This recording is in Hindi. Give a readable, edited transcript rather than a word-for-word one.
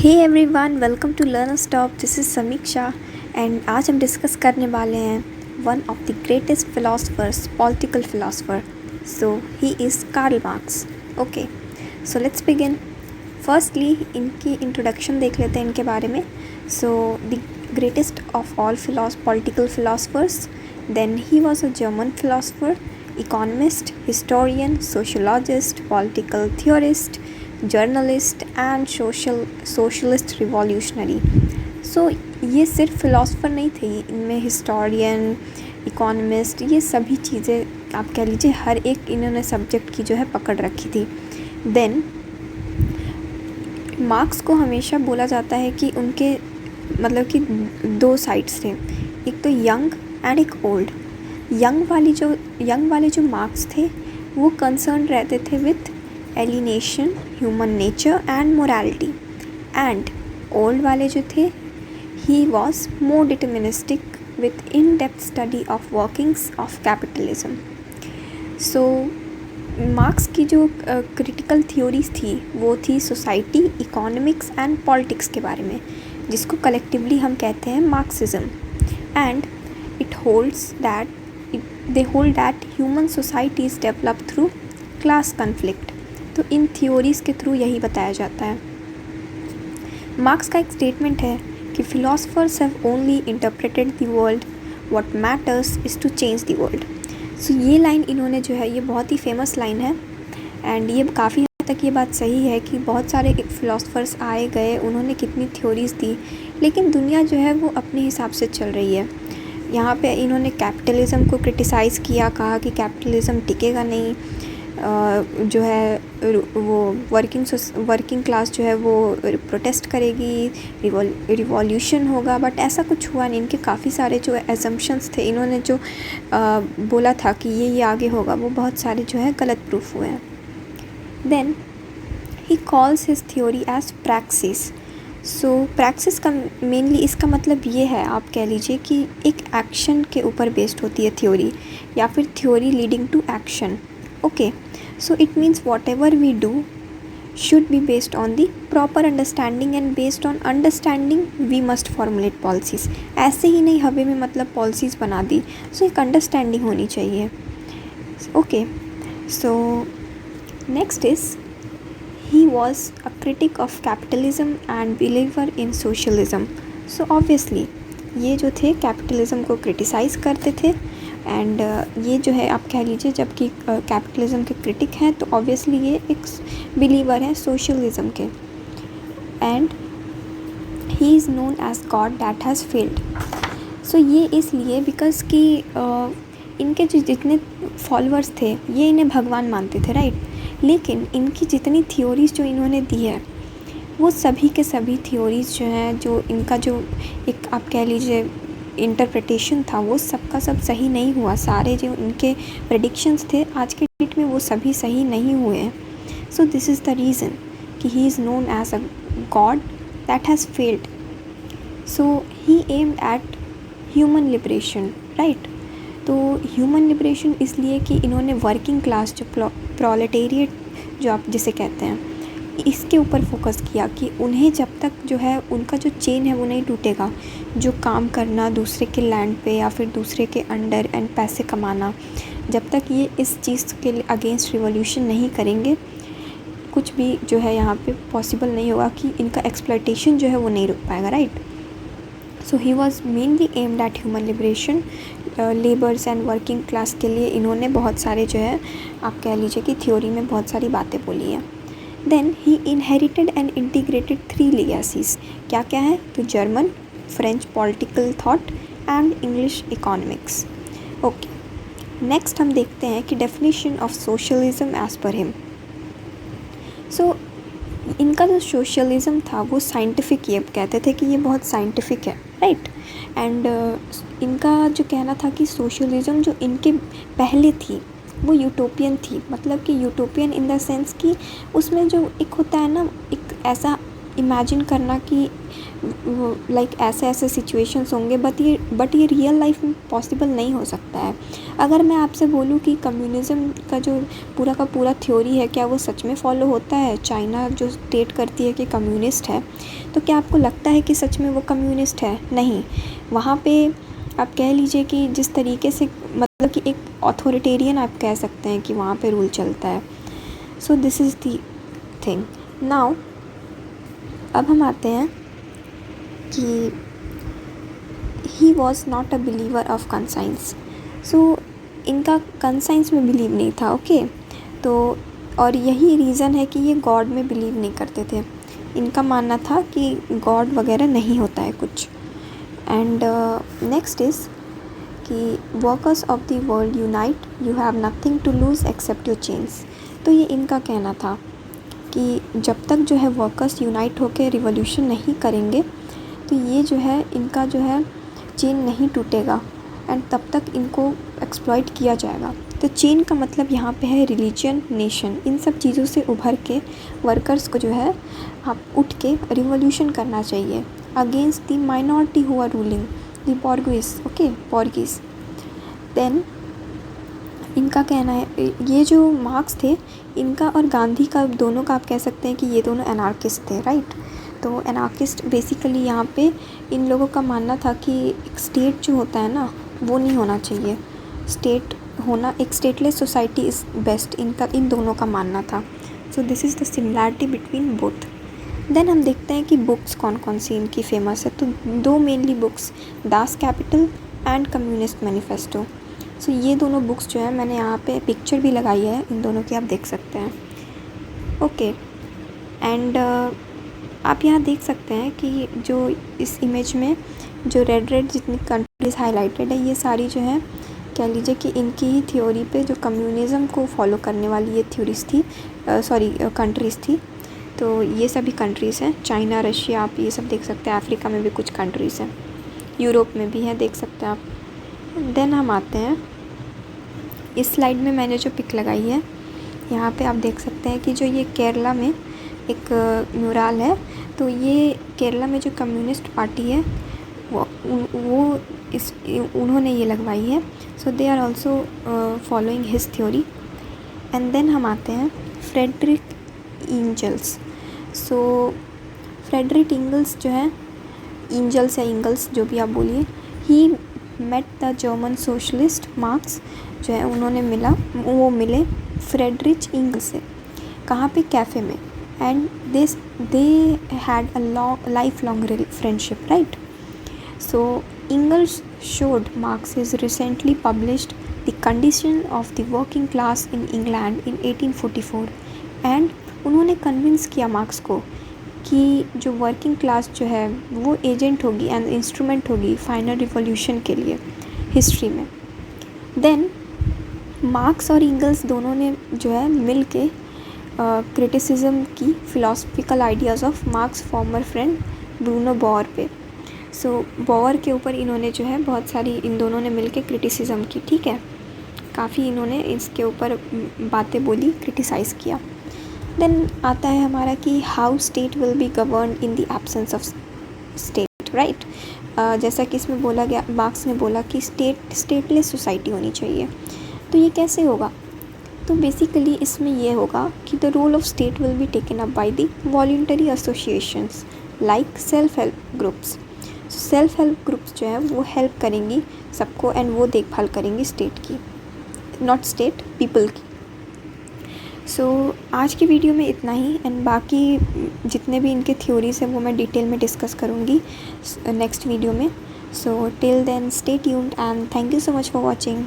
Hey everyone, welcome to learn stop. This is Samiksha and आज हम डिस्कस करने वाले हैं one of the greatest philosophers, political philosopher. So he is Karl Marx. Okay, so let's begin. Firstly इनकी इंट्रोडक्शन देख लेते हैं इनके बारे में। So the greatest of all political philosophers, then he was a German philosopher, economist, historian, sociologist, political theorist, journalist and socialist revolutionary. So ये सिर्फ फ़िलासफ़र नहीं थे, इनमें हिस्टोरियन, इकोनॉमिस्ट, ये सभी चीज़ें आप कह लीजिए, हर एक इन्होंने सब्जेक्ट की जो है पकड़ रखी थी। देन मार्क्स को हमेशा बोला जाता है कि उनके मतलब कि दो साइड्स थे, एक तो यंग एंड एक ओल्ड। यंग वाले जो मार्क्स थे वो कंसर्न रहते थे with alienation, human nature and morality. And old वाले जो थे, he was more deterministic with in depth study of workings of capitalism. So marks की जो क्रिटिकल थ्योरीज थी वो थी सोसाइटी, इकोनॉमिक्स एंड पॉलिटिक्स के बारे में, जिसको कलेक्टिवली हम कहते हैं Marxism. And it holds that they hold that human society is develop through class conflict. तो इन थ्योरीज़ के थ्रू यही बताया जाता है। मार्क्स का एक स्टेटमेंट है कि philosophers have only interpreted the world, what matters is to change the world. So ये लाइन इन्होंने जो है, ये बहुत ही फेमस लाइन है एंड ये काफ़ी हद तक ये बात सही है कि बहुत सारे फिलोसफर्स आए गए, उन्होंने कितनी थ्योरीज़ दी, लेकिन दुनिया जो है वो अपने हिसाब से चल रही है। यहाँ पे इन्होंने कैपिटलिज़म को क्रिटिसाइज़ किया, कहा कि कैपिटलिज़म टिकेगा नहीं, जो है वो वर्किंग क्लास जो है वो प्रोटेस्ट करेगी, रिवॉल्यूशन होगा, बट ऐसा कुछ हुआ नहीं। इनके काफ़ी सारे जो एजम्पशंस थे, इन्होंने जो बोला था कि ये आगे होगा, वो बहुत सारे जो है गलत प्रूफ हुए हैं। Then he calls his theory as praxis. So praxis का मेनली इसका मतलब ये है, आप कह लीजिए कि एक एक्शन के ऊपर बेस्ड होती है थ्योरी, या फिर theory leading to action. Okay, so it means whatever we do should be based on the proper understanding, and based on understanding we must formulate policies। ऐसे ही नहीं हवे में मतलब policies बना दी, so एक understanding होनी चाहिए। Okay, so next is he was a critic of capitalism and believer in socialism। so obviously ये जो थे कैपिटलिज़म को क्रिटिसाइज़ करते थे एंड ये जो है आप कह लीजिए, जबकि कैपिटलिज़म के क्रिटिक हैं, तो ऑब्वियसली ये एक बिलीवर हैं सोशलिज़म के। And he is known as god that has failed. So ये इसलिए बिकॉज़ कि इनके जो जितने फॉलोअर्स थे, ये इन्हें भगवान मानते थे, राइट। लेकिन इनकी जितनी थ्योरीज़ जो इन्होंने दी है, वो सभी के सभी थ्योरीज़ जो हैं, जो इनका जो एक आप कह लीजिए इंटरप्रिटेशन था, वो सबका सब सही नहीं हुआ। सारे जो इनके प्रेडिक्शंस थे आज के डेट में, वो सभी सही नहीं हुए हैं। So this is the reason कि he is known as a god that has failed. So he aimed at human liberation, right. तो ह्यूमन लिबरेशन इसलिए कि इन्होंने वर्किंग क्लास, जो प्रोलेटेरिएट जो आप जिसे कहते हैं, इसके ऊपर फोकस किया कि उन्हें जब तक जो है उनका जो चेन है वो नहीं टूटेगा, जो काम करना दूसरे के लैंड पे या फिर दूसरे के अंडर एंड पैसे कमाना, जब तक ये इस चीज़ के अगेंस्ट रिवॉल्यूशन नहीं करेंगे, कुछ भी जो है यहाँ पे पॉसिबल नहीं होगा, कि इनका एक्सप्लॉयटेशन जो है वो नहीं रुक पाएगा, right. So he was mainly aimed at human liberation, labours and working class के लिए इन्होंने बहुत सारे जो है आप कह लीजिए कि थ्योरी में बहुत सारी बातें बोली हैं। Then he inherited and integrated 3 legacies. क्या क्या है? तो German, French political thought and English economics. Okay, next हम देखते हैं कि definition of socialism as per him. So इनका जो सोशलिज्म था वो साइंटिफिक, ये कहते थे कि ये बहुत साइंटिफिक है, राइट। एंड इनका जो कहना था कि सोशलिज्म जो इनके पहले थी वो यूटोपियन थी। मतलब कि यूटोपियन इन द सेंस कि उसमें जो एक होता है ना, एक ऐसा इमेजिन करना कि लाइक ऐसे ऐसे सिचुएशंस होंगे, बट ये रियल लाइफ में पॉसिबल नहीं हो सकता है। अगर मैं आपसे बोलूँ कि कम्युनिज़्म का जो पूरा का पूरा थ्योरी है, क्या वो सच में फॉलो होता है? चाइना जो स्टेट करती है कि कम्युनिस्ट है, तो क्या आपको लगता है कि सच में वो कम्युनिस्ट है? नहीं। वहाँ पे आप कह लीजिए कि जिस तरीके से, मतलब कि एक ऑथोरिटेरियन आप कह सकते हैं कि वहाँ पे रूल चलता है। So this is the thing. Now अब हम आते हैं कि he was not a believer of conscience. So इनका कंसाइंस में बिलीव नहीं था, ओके। तो और यही रीज़न है कि ये गॉड में बिलीव नहीं करते थे। इनका मानना था कि गॉड वगैरह नहीं होता है कुछ। एंड नेक्स्ट इज़ कि workers of the world unite, you have nothing to lose except your chains. तो ये इनका कहना था कि जब तक जो है वर्कर्स यूनाइट होकर रिवॉल्यूशन नहीं करेंगे, तो ये जो है इनका जो है चेन नहीं टूटेगा एंड तब तक इनको एक्सप्लॉइट किया जाएगा। तो चेन का मतलब यहाँ पे है रिलीजन, नेशन, इन सब चीज़ों से उभर के वर्कर्स को जो है आप उठ के रिवॉल्यूशन करना चाहिए against the minority who are ruling the bourgeois, okay, bourgeois. Then इनका कहना है, ये जो मार्क्स थे इनका और गांधी का, दोनों का आप कह सकते हैं कि ये दोनों एनार्किस्ट थे, राइट। तो एनार्किस्ट बेसिकली यहाँ पे इन लोगों का मानना था कि एक स्टेट जो होता है ना, वो नहीं होना चाहिए। स्टेट होना, एक स्टेटलेस सोसाइटी इज़ बेस्ट, इनका इन दोनों का मानना था। So this is the similarity between both. Then हम देखते हैं कि बुक्स कौन कौन सी इनकी फेमस है। तो दो mainly books, Das Kapital and Communist Manifesto. So ये दोनों बुक्स जो है, मैंने यहाँ पे पिक्चर भी लगाई है इन दोनों की, आप देख सकते हैं, ओके। एंड आप यहाँ देख सकते हैं कि जो इस इमेज में जो रेड जितनी कंट्रीज़ हाईलाइटेड है, ये सारी जो है कह लीजिए कि इनकी ही थ्योरी पे, जो कम्युनिज़्म को फॉलो करने वाली ये थ्योरीज थी, कंट्रीज़ थी। तो ये सभी कंट्रीज़ हैं, चाइना, रशिया, आप ये सब देख सकते हैं। अफ्रीका में भी कुछ कंट्रीज़ हैं, यूरोप में भी हैं, देख सकते हैं आप। देन हम आते हैं, इस स्लाइड में मैंने जो पिक लगाई है, यहाँ पे आप देख सकते हैं कि जो ये केरला में एक म्यूरल है। तो ये केरला में जो कम्युनिस्ट पार्टी है वो उन्होंने ये लगवाई है। So they are also following his theory. And then हम आते हैं Friedrich Engels. So Friedrich Engels जो है, एंजल्स या इंगल्स जो भी आप बोलिए, he met the German socialist Marx, जो है उन्होंने मिले फ्रेडरिक एंगल्स से। कहाँ पे? कैफ़े में। And they had a life long friendship, right. So Ingalls showed Marx his recently published The Condition of the Working Class in England in 1844 and उन्होंने कन्विंस किया मार्क्स को कि जो वर्किंग क्लास जो है वो एजेंट होगी एंड इंस्ट्रूमेंट होगी फाइनल रिवॉल्यूशन के लिए हिस्ट्री में। देन मार्क्स और इंगल्स दोनों ने जो है मिल के क्रिटिसिज्म की philosophical ideas of Marx former friend Bruno Bauer पे। सो बॉर के ऊपर इन्होंने जो है बहुत सारी, इन दोनों ने मिलके क्रिटिसिज्म की, ठीक है, काफ़ी इन्होंने इसके ऊपर बातें बोली, क्रिटिसाइज़ किया। देन आता है हमारा कि how state will be governed in the absence of state, right. जैसा कि इसमें बोला गया, मार्क्स ने बोला कि स्टेटलेस सोसाइटी होनी चाहिए। तो ये कैसे होगा? तो बेसिकली इसमें ये होगा कि the role of state will be taken up by the voluntary associations like self help groups. Self help groups जो है वो हेल्प करेंगी सबको एंड वो देखभाल करेंगी स्टेट की, नॉट स्टेट, पीपल की। सो आज की वीडियो में इतना ही एंड बाकी जितने भी इनके थ्योरीज हैं वो मैं डिटेल में डिस्कस करूँगी नेक्स्ट वीडियो में। So till then stay tuned and thank you so much for watching.